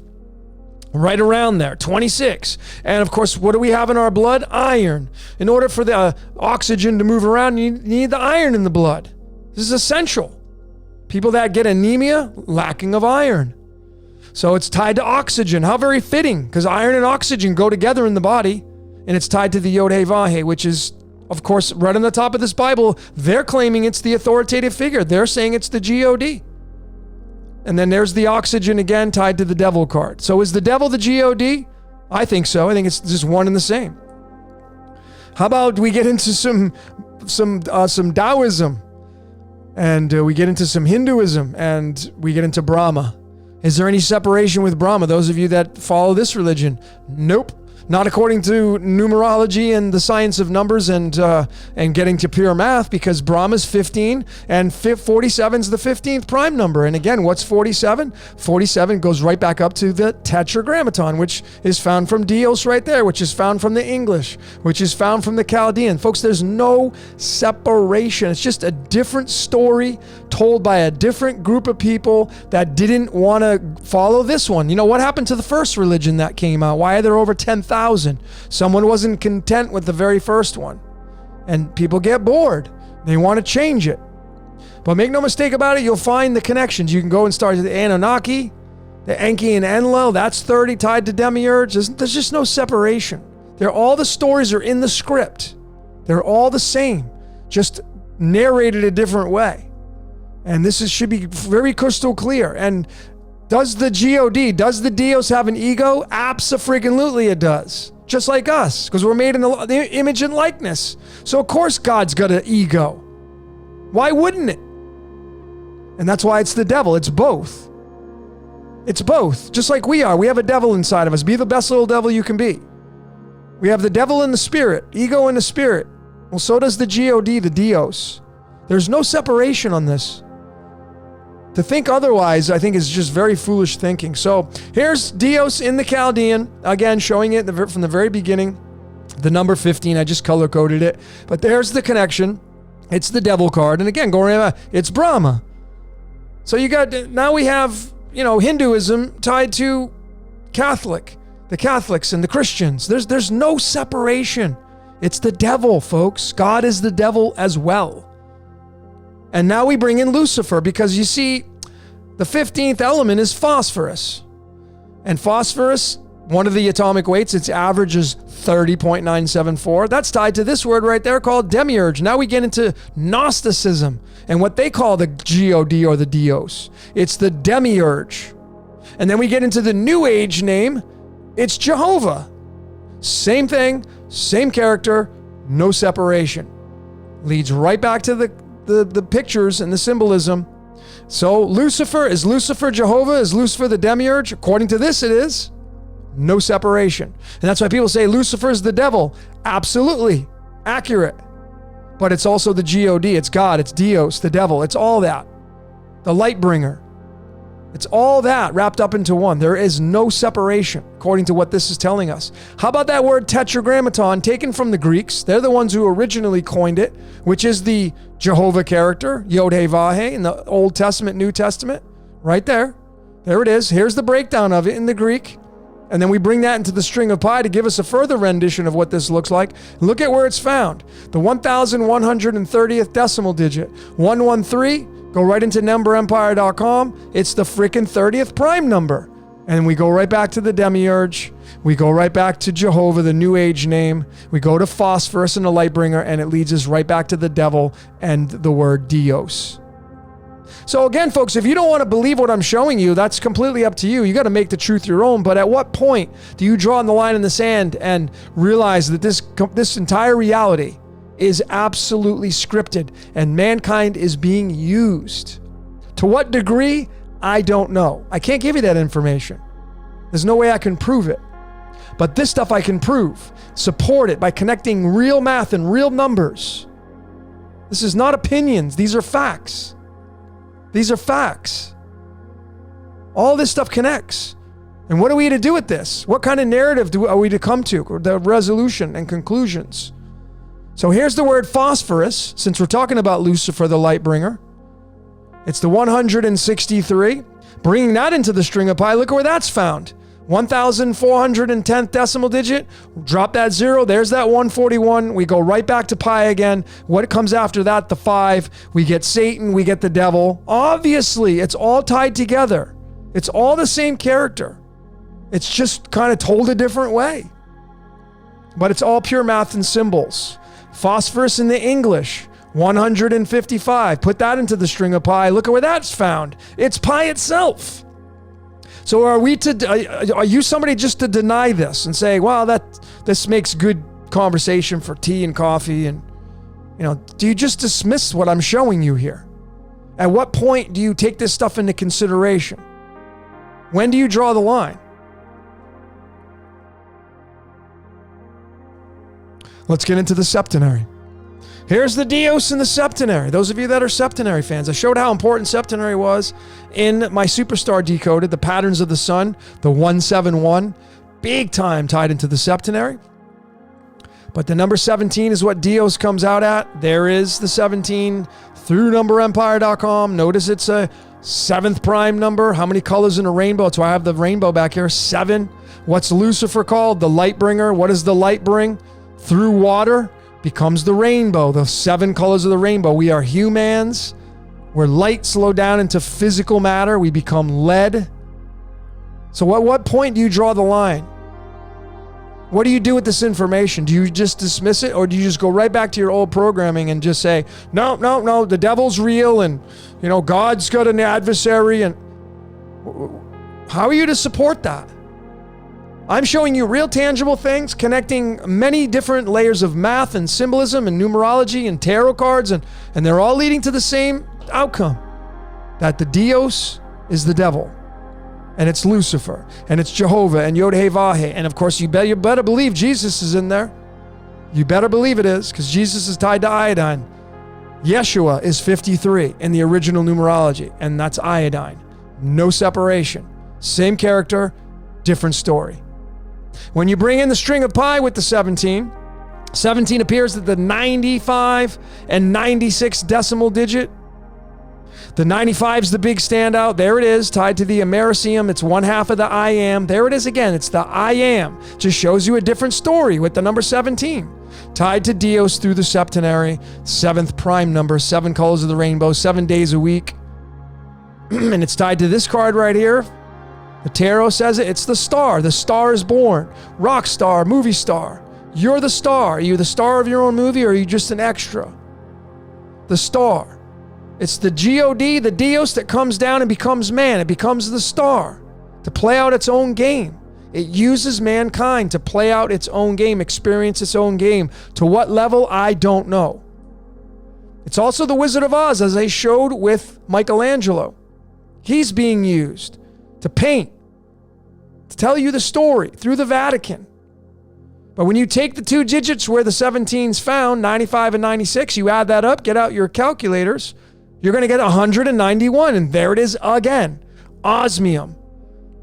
Right around there, 26. And of course, what do we have in our blood? Iron. In order for the oxygen to move around, you need the iron in the blood. This is essential. People that get anemia, lacking of iron. So it's tied to oxygen. How very fitting, because iron and oxygen go together in the body, and it's tied to the Yod-Heh-Vah-Heh, which is, of course, right on the top of this Bible. They're claiming it's the authoritative figure. They're saying it's the God. And then there's the oxygen again tied to the devil card. So is the devil the God? I think so. I think it's just one and the same. How about we get into some Taoism? And we get into some Hinduism, and we get into Brahma. Is there any separation with Brahma? Those of you that follow this religion, nope. Not according to numerology and the science of numbers and getting to pure math, because Brahma's 15 and 47 is the 15th prime number. And again, what's 47? 47 goes right back up to the tetragrammaton, which is found from Dios right there, which is found from the English, which is found from the Chaldean. Folks, there's no separation. It's just a different story told by a different group of people that didn't want to follow this one. What happened to the first religion that came out? Why are there over 10,000? Someone wasn't content with the very first one. And people get bored. They want to change it. But make no mistake about it, you'll find the connections. You can go and start with the Anunnaki, The Enki and Enlil, that's 30 tied to demiurge. There's just no separation. All the stories are in the script. They're all the same, just narrated a different way. And should be very crystal clear. And does the God, does the Dios have an ego? Abso-freaking-lutely it does. Just like us, because we're made in the image and likeness. So of course God's got an ego. Why wouldn't it? And that's why it's the devil. It's both. It's both. Just like we are. We have a devil inside of us. Be the best little devil you can be. We have the devil in the spirit, ego in the spirit. Well, so does the God, the Dios. There's no separation on this. To think otherwise, I think, is just very foolish thinking. So here's Dios in the Chaldean, again, showing it from the very beginning. The number 15, I just color-coded it. But there's the connection. It's the devil card. And again, it's Brahma. So now we have, Hinduism tied to Catholic, the Catholics and the Christians. There's no separation. It's the devil, folks. God is the devil as well. And now we bring in Lucifer because you see, the 15th element is phosphorus. And phosphorus, one of the atomic weights, its average is 30.974. That's tied to this word right there called demiurge. Now we get into Gnosticism and what they call the God or the Dios. It's the demiurge. And then we get into the New Age name. It's Jehovah. Same thing, same character, no separation. Leads right back to the pictures and the symbolism. So is Lucifer Jehovah? Is Lucifer the demiurge? According to this, it is. No separation. And that's why people say Lucifer is the devil. Absolutely accurate. But it's also the God. It's God. It's Dios, the devil. It's all that. The light bringer. It's all that wrapped up into one. There is no separation, according to what this is telling us. How about that word tetragrammaton, taken from the Greeks? They're the ones who originally coined it, which is the Jehovah character, Yod-Heh-Vah-Heh, in the Old Testament, New Testament. Right there. There it is. Here's the breakdown of it in the Greek. And then we bring that into the string of pi to give us a further rendition of what this looks like. Look at where it's found. The 1130th decimal digit. 113. Go right into numberempire.com. It's the freaking 30th prime number. And we go right back to the demiurge. We go right back to Jehovah, the New Age name. We go to phosphorus and the light bringer, and it leads us right back to the devil and the word Dios. So again, folks, if you don't want to believe what I'm showing you, that's completely up to you. You got to make the truth your own. But at what point do you draw the line in the sand and realize that this entire reality is absolutely scripted and mankind is being used? To what degree? I don't know. I can't give you that information. There's no way I can prove it. But this stuff I can prove, support it by connecting real math and real numbers. This is not opinions. These are facts. These are facts. All this stuff connects. And what are we to do with this? What kind of narrative are we to come to? Or the resolution and conclusions? So here's the word phosphorus, since we're talking about Lucifer, the light bringer. It's the 163. Bringing that into the string of pi, look where that's found. 1,410th decimal digit. Drop that 0. There's that 141. We go right back to pi again. What comes after that? The 5. We get Satan. We get the devil. Obviously, it's all tied together. It's all the same character. It's just kind of told a different way. But it's all pure math and symbols. Phosphorus in the English, 155. Put that into the string of pi. Look at where that's found. It's pi itself. So are you somebody just to deny this and say, well, this makes good conversation for tea and coffee? And, do you just dismiss what I'm showing you here? At what point do you take this stuff into consideration? When do you draw the line? Let's get into the septenary. Here's the Dios and the septenary. Those of you that are septenary fans, I showed how important septenary was in my Superstar Decoded, the patterns of the sun, the 171, big time tied into the septenary. But the number 17 is what Dios comes out at. There is the 17 through numberempire.com. Notice it's a 7th prime number. How many colors in a rainbow? That's why I have the rainbow back here. 7. What's Lucifer called? The light bringer. What does the light bring? Through water becomes the rainbow, the 7 colors of the rainbow. We are humans. Where light slowed down into physical matter, we become lead. So at what point do you draw the line? What do you do with this information? Do you just dismiss it, or do you just go right back to your old programming and just say, no, the devil's real, and God's got an adversary? And how are you to support that? I'm showing you real tangible things, connecting many different layers of math and symbolism and numerology and tarot cards, and they're all leading to the same outcome, that the Dios is the devil. And it's Lucifer, and it's Jehovah, and Yod-Heh-Vah-Heh. And of course, you better believe Jesus is in there. You better believe it is, because Jesus is tied to iodine. Yeshua is 53 in the original numerology, and that's iodine. No separation. Same character, different story. When you bring in the string of pi with the 17 appears at the 95 and 96 decimal digit. The 95 is the big standout. There it is, tied to the Americium. It's one half of the I am. There it is again. It's the I am. Just shows you a different story with the number 17. Tied to Dios through the septenary, 7th prime number, 7 colors of the rainbow, 7 days a week. And it's tied to this card right here. The tarot says it. It's the star. The star is born. Rock star, movie star. You're the star. Are you the star of your own movie, or are you just an extra? The star. It's the G-O-D, the Dios, that comes down and becomes man. It becomes the star to play out its own game. It uses mankind to play out its own game, experience its own game. To what level, I don't know. It's also the Wizard of Oz, as I showed with Michelangelo. He's being used to paint, to tell you the story through the Vatican. But when you take the 2 digits where the 17's found, 95 and 96, you add that up, get out your calculators, you're going to get 191, and there it is again. Osmium.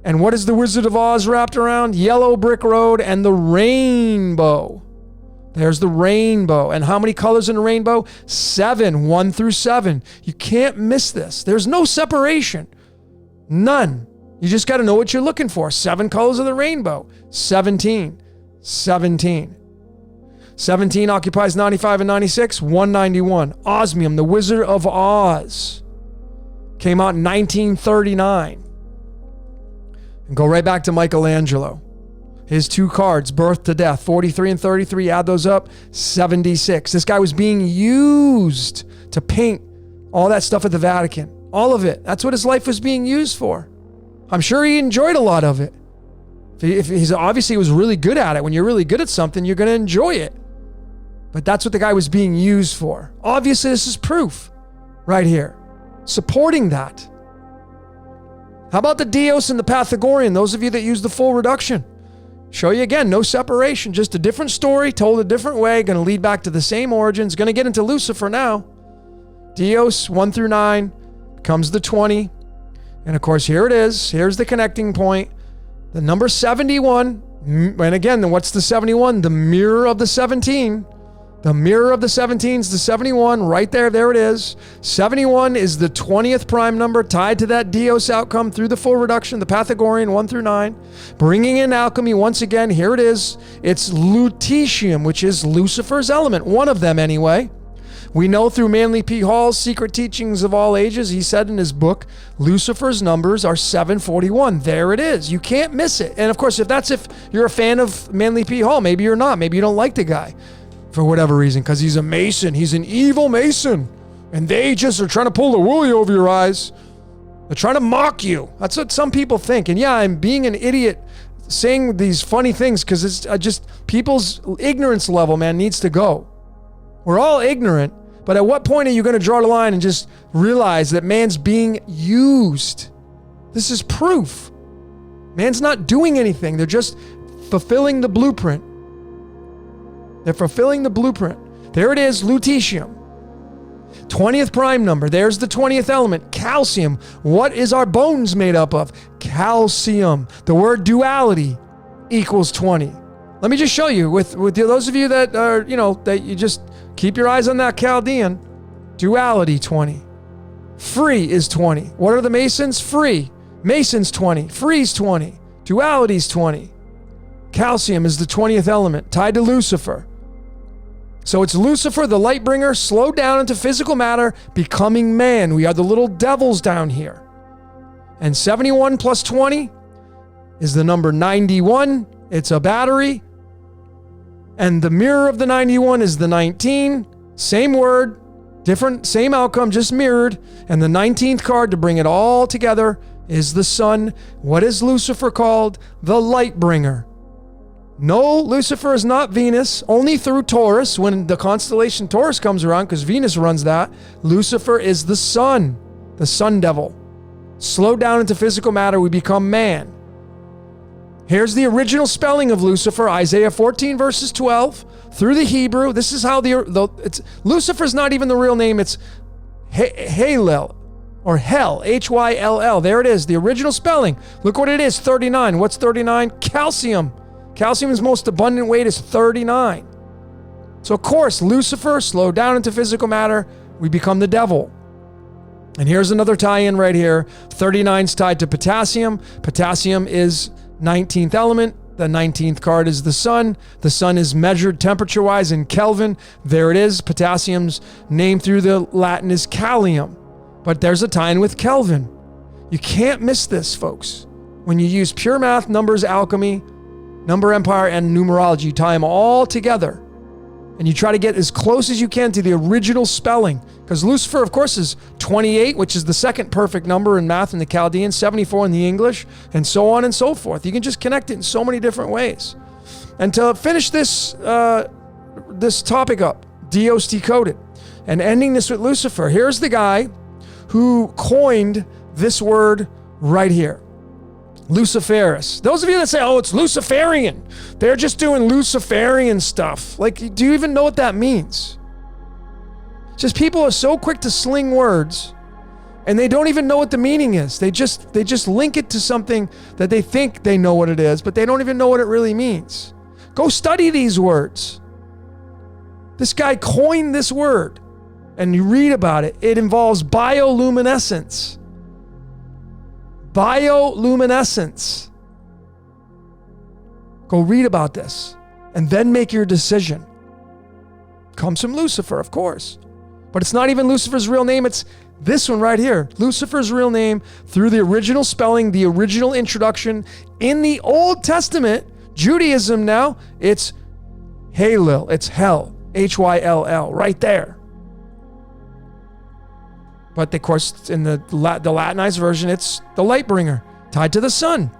And what is the Wizard of Oz wrapped around? Yellow brick road and the rainbow. There's the rainbow. And how many colors in the rainbow? 7, 1 through 7. You can't miss this. There's no separation. None. You just got to know what you're looking for. 7 colors of the rainbow. 17. 17. 17 occupies 95 and 96, 191. Osmium, the Wizard of Oz. Came out in 1939. And go right back to Michelangelo. His 2 cards, birth to death, 43 and 33, add those up, 76. This guy was being used to paint all that stuff at the Vatican. All of it. That's what his life was being used for. I'm sure he enjoyed a lot of it. If he's obviously he was really good at it. When you're really good at something, you're going to enjoy it. But that's what the guy was being used for. Obviously, this is proof right here, supporting that. How about the Dios and the Pythagorean? Those of you that use the full reduction. Show you again, no separation, just a different story, told a different way, going to lead back to the same origins. Going to get into Lucifer now. Dios, 1 through 9, comes the 20. And of course, here it is. Here's the connecting point. The number 71. And again, what's the 71? The mirror of the 17. The mirror of the 17 is the 71 right there. There it is. 71 is the 20th prime number tied to that Dios outcome through the full reduction, the Pythagorean 1 through 9. Bringing in alchemy once again. Here it is. It's lutetium, which is Lucifer's element. One of them anyway. We know through Manly P. Hall's Secret Teachings of All Ages, he said in his book, Lucifer's numbers are 741. There it is. You can't miss it. And of course, if you're a fan of Manly P. Hall, maybe you're not. Maybe you don't like the guy for whatever reason, because he's a Mason. He's an evil Mason. And they just are trying to pull the woolly over your eyes. They're trying to mock you. That's what some people think. And yeah, I'm being an idiot saying these funny things because it's just people's ignorance level, man, needs to go. We're all ignorant, but at what point are you going to draw the line and just realize that man's being used? This is proof. Man's not doing anything. They're just fulfilling the blueprint. They're fulfilling the blueprint. There it is, lutetium. 20th prime number. There's the 20th element, calcium. What is our bones made up of? Calcium. The word duality equals 20. Let me just show you with those of you that are, that you just keep your eyes on that Chaldean. Duality, 20. Free is 20. What are the Masons? Free. Masons, 20. Free's 20. Duality's 20. Calcium is the 20th element, tied to Lucifer. So it's Lucifer, the light bringer, slowed down into physical matter, becoming man. We are the little devils down here. And 71 plus 20 is the number 91. It's a battery. And the mirror of the 91 is the 19. Same word, different, same outcome, just mirrored. And the 19th card to bring it all together is the sun. What is Lucifer called? The light bringer. No, Lucifer is not Venus, only through Taurus. When the constellation Taurus comes around, because Venus runs that, Lucifer is the sun devil. Slowed down into physical matter, we become man. Here's the original spelling of Lucifer, Isaiah 14 verses 12, through the Hebrew. This is how Lucifer's not even the real name, it's Halel, or Hell, Hyll. There it is, the original spelling. Look what it is, 39. What's 39? Calcium. Calcium's most abundant weight is 39. So of course, Lucifer, slowed down into physical matter, we become the devil. And here's another tie-in right here. 39's tied to potassium. Potassium is 19th element. The 19th card is the sun. The sun is measured temperature-wise in Kelvin. There it is. Potassium's name through the Latin is Kalium. But there's a tie-in with Kelvin. You can't miss this, folks. When you use pure math, numbers, alchemy, number empire, and numerology, you tie them all together. And you try to get as close as you can to the original spelling. Because Lucifer, of course, is 28, which is the second perfect number in math in the Chaldean, 74 in the English, and so on and so forth. You can just connect it in so many different ways. And to finish this topic up, Dios Decoded, and ending this with Lucifer, here's the guy who coined this word right here. Luciferus. Those of you that say, oh, it's Luciferian. They're just doing Luciferian stuff. Like, do you even know what that means? Just people are so quick to sling words and they don't even know what the meaning is. They just link it to something that they think they know what it is, but they don't even know what it really means. Go study these words. This guy coined this word and you read about it. It involves bioluminescence. Bioluminescence. Go read about this and then make your decision. Comes from Lucifer, of course. But it's not even Lucifer's real name. It's this one right here. Lucifer's real name through the original spelling, the original introduction. In the Old Testament, Judaism now, it's Halil. It's Hell. Hyll. Right there. But of course, in the Latinized version, it's the light bringer, tied to the sun.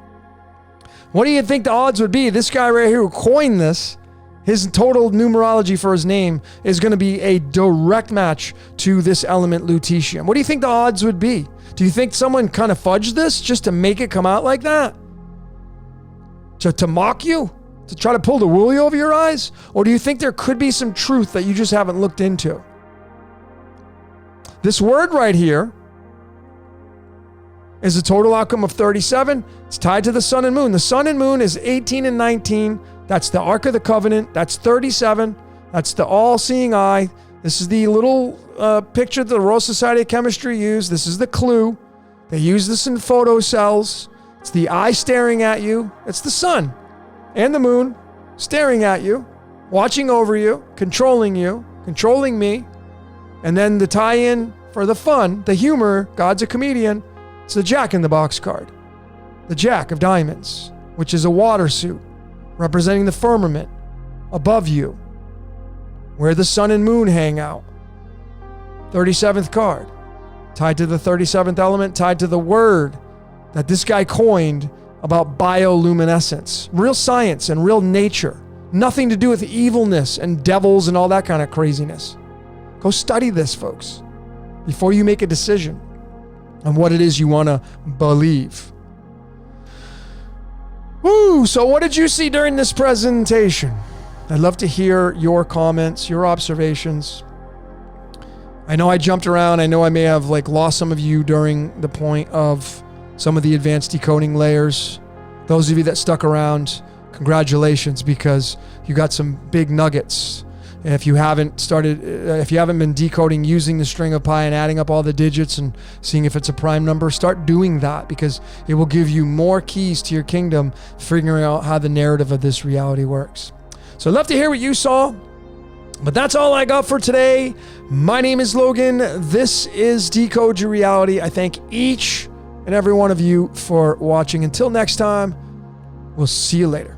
What do you think the odds would be? This guy right here who coined this, his total numerology for his name is going to be a direct match to this element lutetium. What do you think the odds would be? Do you think someone kind of fudged this just to make it come out like that? To mock you? To try to pull the wool over your eyes? Or do you think there could be some truth that you just haven't looked into? This word right here is a total outcome of 37. It's tied to the sun and moon. The sun and moon is 18 and 19. That's the Ark of the Covenant. That's 37. That's the all-seeing eye. This is the little picture that the Royal Society of Chemistry used. This is the clue. They use this in photocells. It's the eye staring at you. It's the sun and the moon staring at you, watching over you, controlling me. And then the tie-in for the fun, the humor, God's a comedian, it's the Jack-in-the-Box card. The Jack of Diamonds, which is a water suit representing the firmament above you, where the sun and moon hang out. 37th card, tied to the 37th element, tied to the word that this guy coined about bioluminescence. Real science and real nature. Nothing to do with evilness and devils and all that kind of craziness. Go study this, folks, before you make a decision on what it is you want to believe. Woo! So what did you see during this presentation? I'd love to hear your comments, your observations. I know I jumped around. I know I may have lost some of you during the point of some of the advanced decoding layers. Those of you that stuck around, congratulations, because you got some big nuggets. And if you haven't been decoding using the string of pi and adding up all the digits and seeing if it's a prime number, start doing that, because it will give you more keys to your kingdom, figuring out how the narrative of this reality works. So I'd love to hear what you saw, but that's all I got for today. My name is Logan. This is Decode Your Reality. I thank each and every one of you for watching. Until next time, We'll see you later.